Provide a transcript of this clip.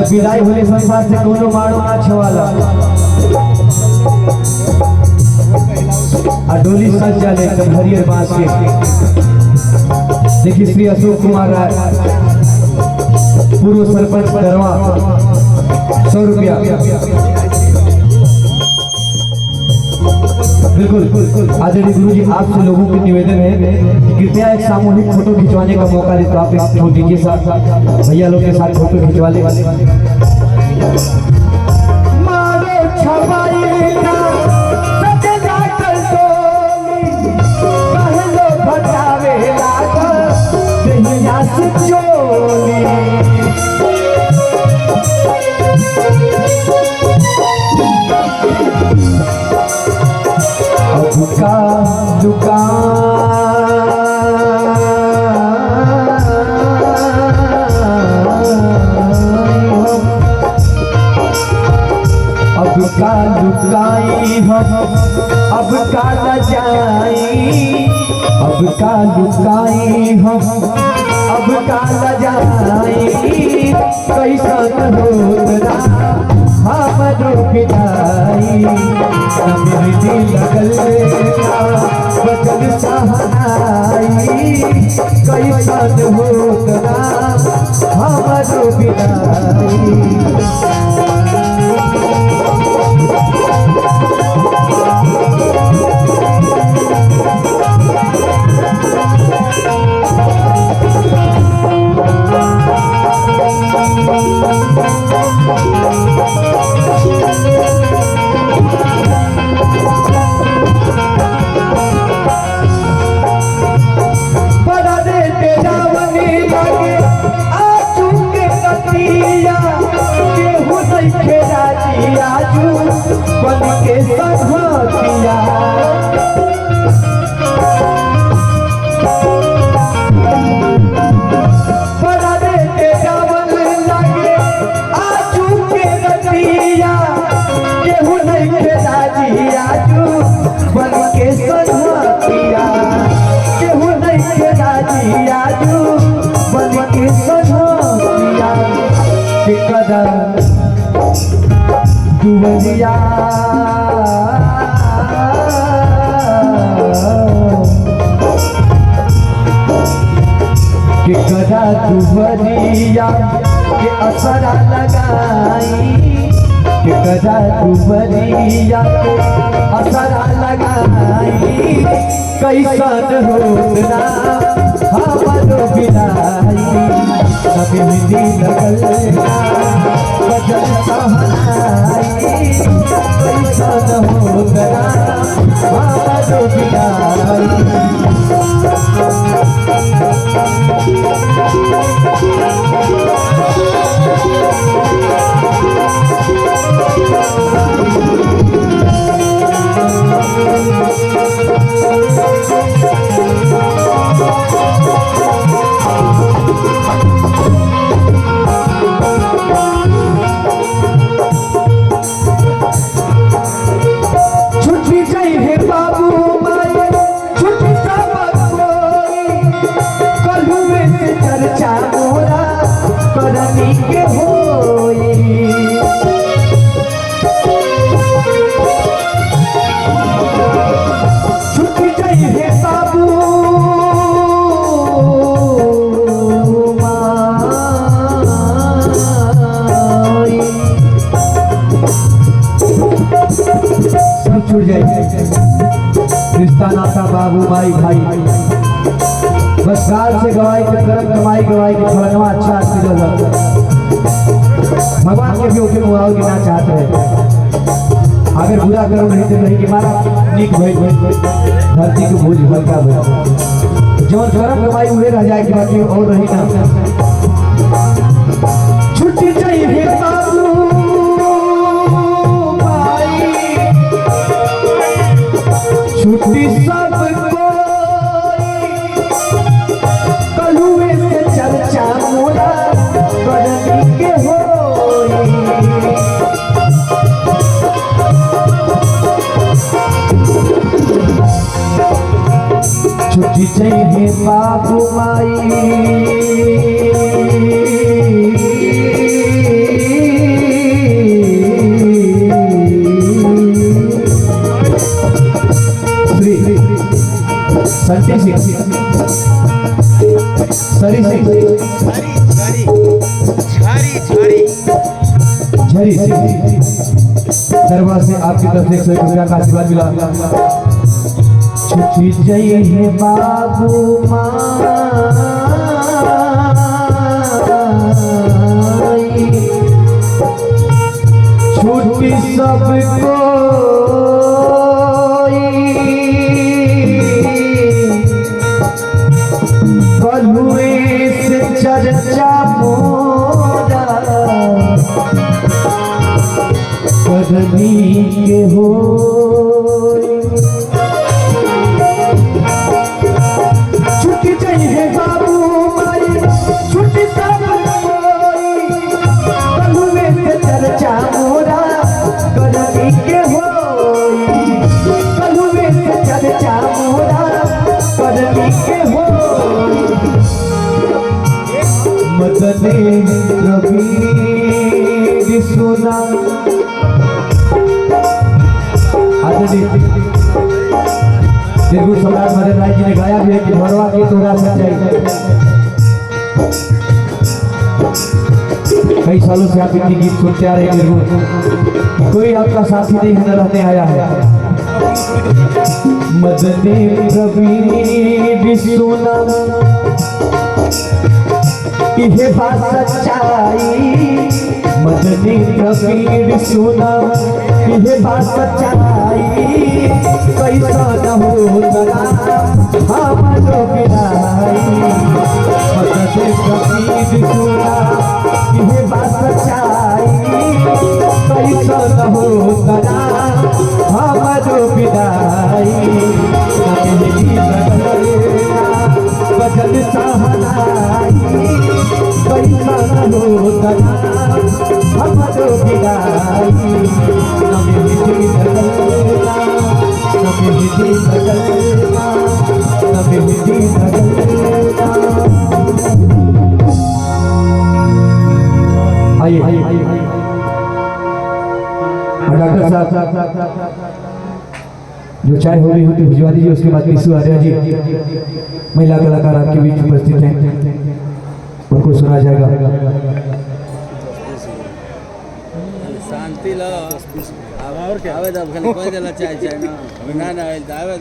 जब विदाई होने संसार से कोनो मारो ना छवाला आ डोली सज जाले तब हरियर बांस के देखिए श्री अशोक कुमार राय पूर्व सरपंच दरवा 100 रुपया। बिल्कुल आदरणीय गुरु जी, आपसे लोगों के निवेदन है कि कृपया एक सामूहिक फोटो खिंचवाने का मौका दे, तो आप एक फोटो दीजिए साथ भैया लोग के साथ फोटो खिंचवा ले। अब का न जाई, अब का लुकाई हम, अब का न जाई, कैसन होतरा हमरो विदाई, मेरे दिल लगल बचन सहनाई, कैसन होतरा हमरो विदाई। दुवरिया के गदा दुवरिया के असरा लगाई, के गदा दुवरिया के असरा लगाई, कैसन होतना हमरो विदाई, कभी मिली लगल बजन सहनाई, कैसन होतना हमरो विदाई। छूट जाए रिश्ता नाता बाबू भाई भाई, बस साल से गवाई के कर्म कमाई गवाई के फलनवा अच्छा मिलल, भगवान के भी ओके मुआव के ना चाहते हैं। अगर बुरा कर्म नहीं तो नहीं कि मारा नीक भइल धरती के बोझ हल्का भइल, जौन कर्म कमाई हुए रह जाए कि बाकी और रही ना। छुट्टी चाहिए बाबू छुट्टी सब कलुए से चर्चा मोरा करनी के होई, छुट्टी चाहिए बाबू माई झरी दरबार से आपकी तरफ से 100 रुपया का आशीर्वाद मिला। छुट्टी जय है बाबू माई, छुट्टी सबको कलुए से चर्चा मोरा करनी के हो। छुट्टी चाहिए बाबू माई, छुट्टी सब कोई कलुए से चर्चा मोरा करनी के हो। कलुए से चर्चा मोरा करनी के हो। मदने रवि सोना निर्गुण सम्राट मदन राय जी ने गाया भी है कि भरवा की तोरा सच्चाई। कई सालों से आप इनकी गीत सुनते आ रहे हैं निर्गुण, कोई आपका साथी नहीं है, न रहने आया है। मदने रवि सोना ये बात सच्चाई, मदनी कबीर सुना ये बात सच्चाई। कैसा न हो तना हमरो बिनाई, मदनी कबीर सुना ये बात सच्चाई। कैसा न हो तना हमरो बिनाई, बजल सहनाई। कैसा न हो तना हमरो बिनाई, नमे विधि बदलना, नमे विधि बदलना, नमे विधि बदलना। आइए डॉक्टर साहब जो चाय हो गई होती भिजवा दीजिए। उसके बाद निशु आर्या जी महिला कलाकार आपके बीच उपस्थित हैं, उनको सुना जाएगा। शांति लो और क्या आवे तो खाली कोई देला चाय चाय ना ना ना आवे